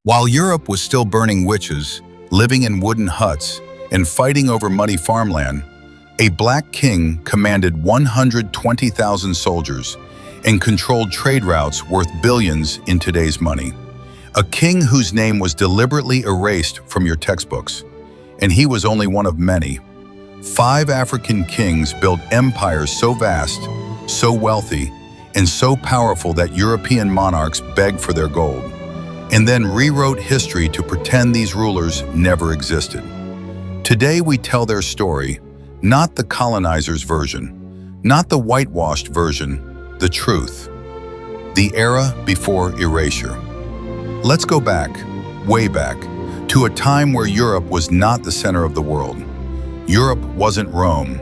While Europe was still burning witches, living in wooden huts, and fighting over muddy farmland, a black king commanded 120,000 soldiers and controlled trade routes worth billions in today's money. A king whose name was deliberately erased from your textbooks. And he was only one of many. 5 African kings built empires so vast, so wealthy, and so powerful that European monarchs begged for their gold, and then rewrote history to pretend these rulers never existed. Today we tell their story, not the colonizers' version, not the whitewashed version, the truth. The era before erasure. Let's go back, way back, to a time where Europe was not the center of the world. Europe wasn't Rome.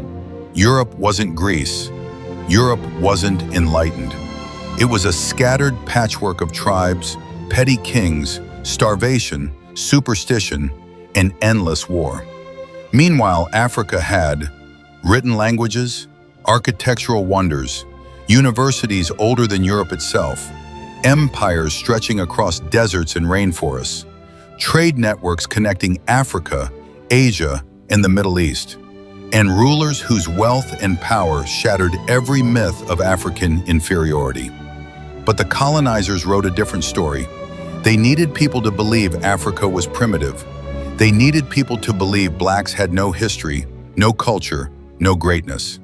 Europe wasn't Greece. Europe wasn't enlightened. It was a scattered patchwork of tribes, petty kings, starvation, superstition, and endless war. Meanwhile, Africa had written languages, architectural wonders, universities older than Europe itself, empires stretching across deserts and rainforests, trade networks connecting Africa, Asia, and the Middle East, and rulers whose wealth and power shattered every myth of African inferiority. But the colonizers wrote a different story. They needed people to believe Africa was primitive. They needed people to believe blacks had no history, no culture, no greatness.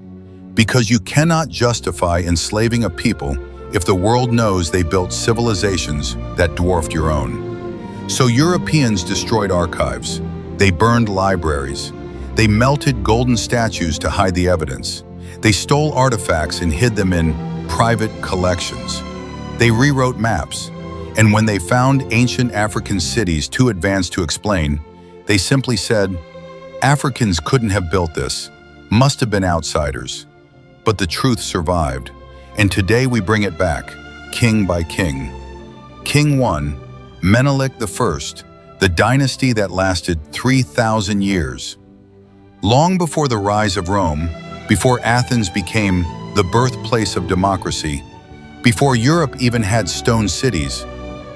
Because you cannot justify enslaving a people if the world knows they built civilizations that dwarfed your own. So Europeans destroyed archives. They burned libraries. They melted golden statues to hide the evidence. They stole artifacts and hid them in private collections. They rewrote maps. And when they found ancient African cities too advanced to explain, they simply said, Africans couldn't have built this, must have been outsiders. But the truth survived, and today we bring it back, king by king. King 1, Menelik I, the dynasty that lasted 3,000 years. Long before the rise of Rome, before Athens became the birthplace of democracy, before Europe even had stone cities,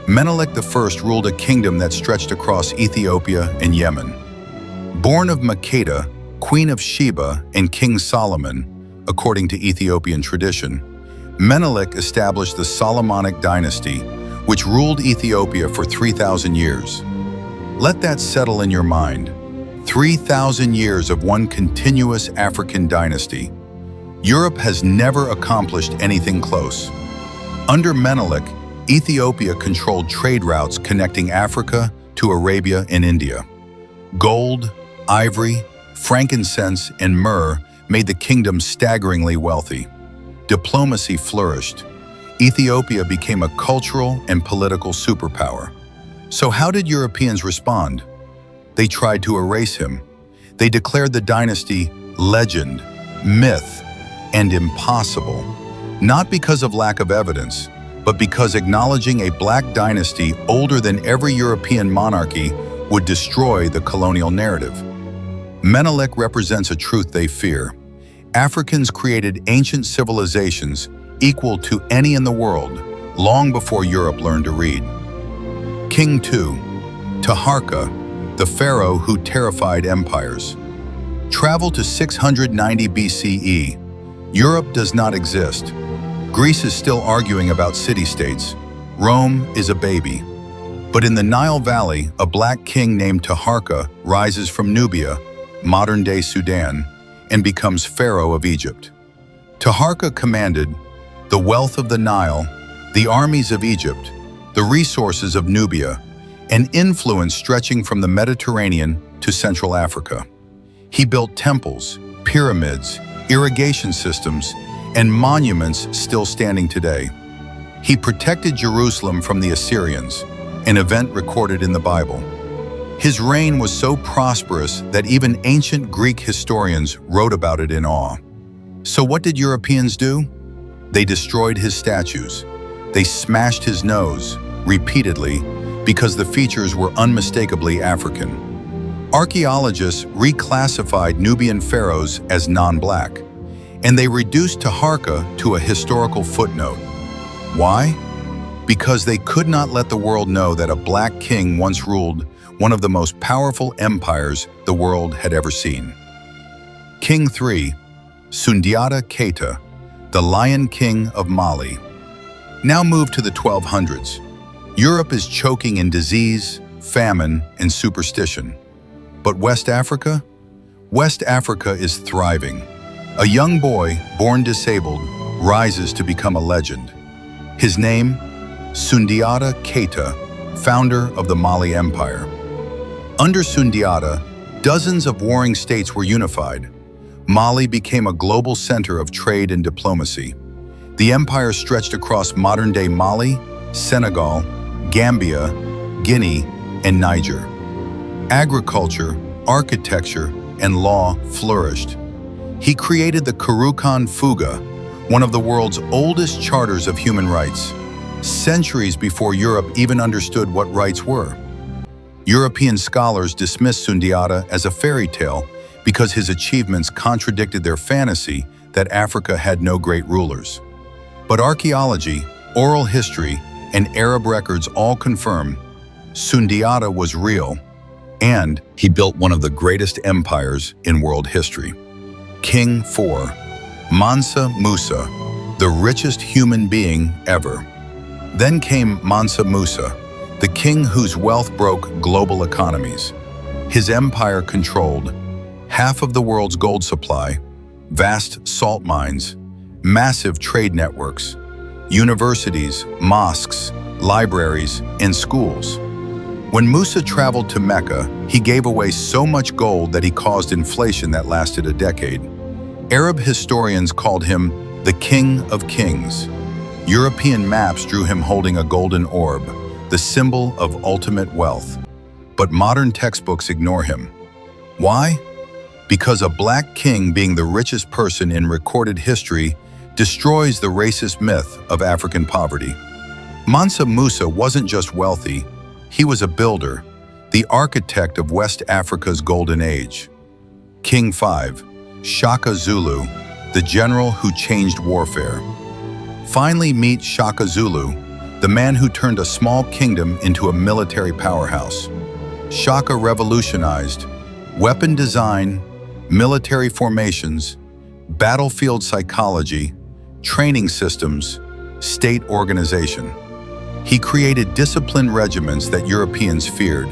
Menelik I ruled a kingdom that stretched across Ethiopia and Yemen. Born of Keita, Queen of Sheba, and King Solomon, according to Ethiopian tradition, Menelik established the Solomonic dynasty, which ruled Ethiopia for 3,000 years. Let that settle in your mind. 3,000 years of one continuous African dynasty. Europe has never accomplished anything close. Under Menelik, Ethiopia controlled trade routes connecting Africa to Arabia and India. Gold, ivory, frankincense, and myrrh made the kingdom staggeringly wealthy. Diplomacy flourished. Ethiopia became a cultural and political superpower. So how did Europeans respond? They tried to erase him. They declared the dynasty legend, myth, and impossible, not because of lack of evidence, but because acknowledging a black dynasty older than every European monarchy would destroy the colonial narrative. Menelik represents a truth they fear. Africans created ancient civilizations equal to any in the world long before Europe learned to read. King 2, Taharqa, the pharaoh who terrified empires. Travel to 690 BCE. Europe does not exist. Greece is still arguing about city-states. Rome is a baby. But in the Nile Valley, a black king named Taharqa rises from Nubia, modern-day Sudan, and becomes Pharaoh of Egypt. Taharqa commanded the wealth of the Nile, the armies of Egypt, the resources of Nubia, and influence stretching from the Mediterranean to Central Africa. He built temples, pyramids, irrigation systems, and monuments still standing today. He protected Jerusalem from the Assyrians, an event recorded in the Bible. His reign was so prosperous that even ancient Greek historians wrote about it in awe. So what did Europeans do? They destroyed his statues. They smashed his nose, repeatedly, because the features were unmistakably African. Archaeologists reclassified Nubian pharaohs as non-black, and they reduced Taharqa to a historical footnote. Why? because they could not let the world know that a black king once ruled one of the most powerful empires the world had ever seen. King 3, Sundiata Keita, the Lion King of Mali. Now moved to the 1200s. Europe is choking in disease, famine, and superstition. But West Africa? West Africa is thriving. A young boy, born disabled, rises to become a legend. His name? Sundiata Keita, founder of the Mali Empire. Under Sundiata, dozens of warring states were unified. Mali became a global center of trade and diplomacy. The empire stretched across modern-day Mali, Senegal, Gambia, Guinea, and Niger. Agriculture, architecture, and law flourished. He created the Kurukan Fuga, one of the world's oldest charters of human rights, centuries before Europe even understood what rights were. European scholars dismissed Sundiata as a fairy tale because his achievements contradicted their fantasy that Africa had no great rulers. But archaeology, oral history, and Arab records all confirm Sundiata was real, and he built one of the greatest empires in world history. King 4, Mansa Musa, the richest human being ever. Then came Mansa Musa, the king whose wealth broke global economies. His empire controlled half of the world's gold supply, vast salt mines, massive trade networks, universities, mosques, libraries, and schools. When Musa traveled to Mecca, he gave away so much gold that he caused inflation that lasted a decade. Arab historians called him the King of Kings. European maps drew him holding a golden orb, the symbol of ultimate wealth. But modern textbooks ignore him. Why? Because a black king being the richest person in recorded history destroys the racist myth of African poverty. Mansa Musa wasn't just wealthy, he was a builder, the architect of West Africa's golden age. King 5, Shaka Zulu, the general who changed warfare. Finally meet Shaka Zulu, the man who turned a small kingdom into a military powerhouse. Shaka revolutionized weapon design, military formations, battlefield psychology, training systems, state organization. He created disciplined regiments that Europeans feared.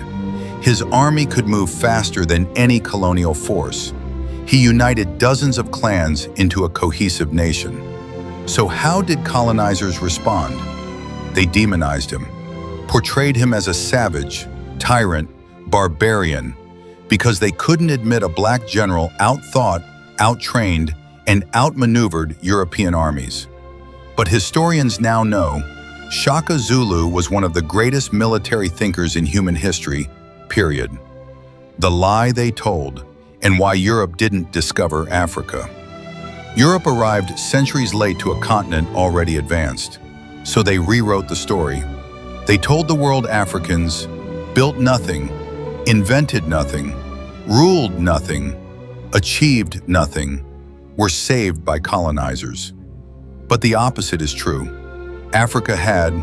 His army could move faster than any colonial force. He united dozens of clans into a cohesive nation. So how did colonizers respond? They demonized him, portrayed him as a savage, tyrant, barbarian, because they couldn't admit a black general outthought, outtrained, and outmaneuvered European armies. But historians now know Shaka Zulu was one of the greatest military thinkers in human history, period. The lie they told, and why Europe didn't discover Africa. Europe arrived centuries late to a continent already advanced, so they rewrote the story. They told the world Africans built nothing, invented nothing, ruled nothing, achieved nothing, were saved by colonizers. But the opposite is true. Africa had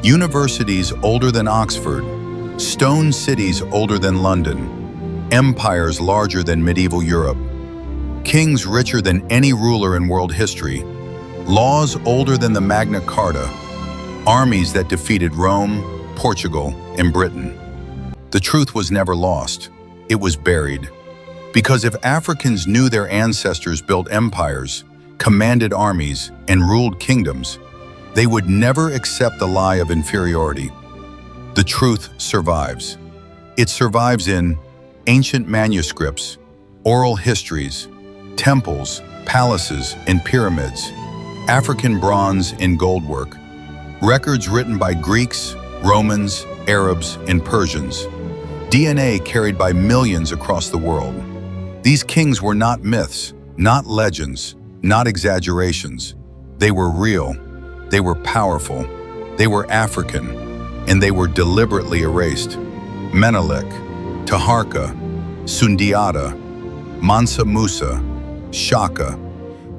universities older than Oxford, stone cities older than London, empires larger than medieval Europe, kings richer than any ruler in world history, laws older than the Magna Carta, armies that defeated Rome, Portugal, and Britain. The truth was never lost. It was buried. Because if Africans knew their ancestors built empires, commanded armies, and ruled kingdoms, they would never accept the lie of inferiority. The truth survives. It survives in ancient manuscripts, oral histories, temples, palaces, and pyramids, African bronze and gold work, records written by Greeks, Romans, Arabs, and Persians, DNA carried by millions across the world. These kings were not myths, not legends, not exaggerations. They were real, they were powerful, they were African, and they were deliberately erased. Menelik, Taharqa, Sundiata, Mansa Musa, Shaka,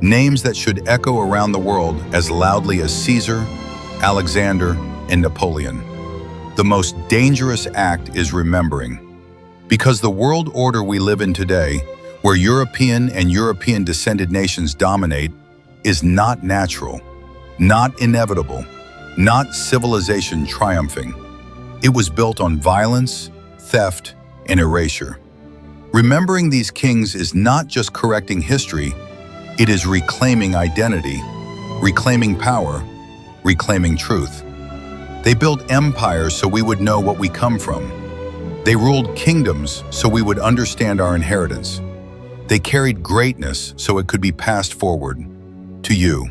names that should echo around the world as loudly as Caesar, Alexander, and Napoleon. The most dangerous act is remembering. Because the world order we live in today, where European and European-descended nations dominate, is not natural, not inevitable, not civilization triumphing. It was built on violence, theft, and erasure. Remembering these kings is not just correcting history, it is reclaiming identity, reclaiming power, reclaiming truth. They built empires so we would know what we come from. They ruled kingdoms so we would understand our inheritance. They carried greatness so it could be passed forward to you.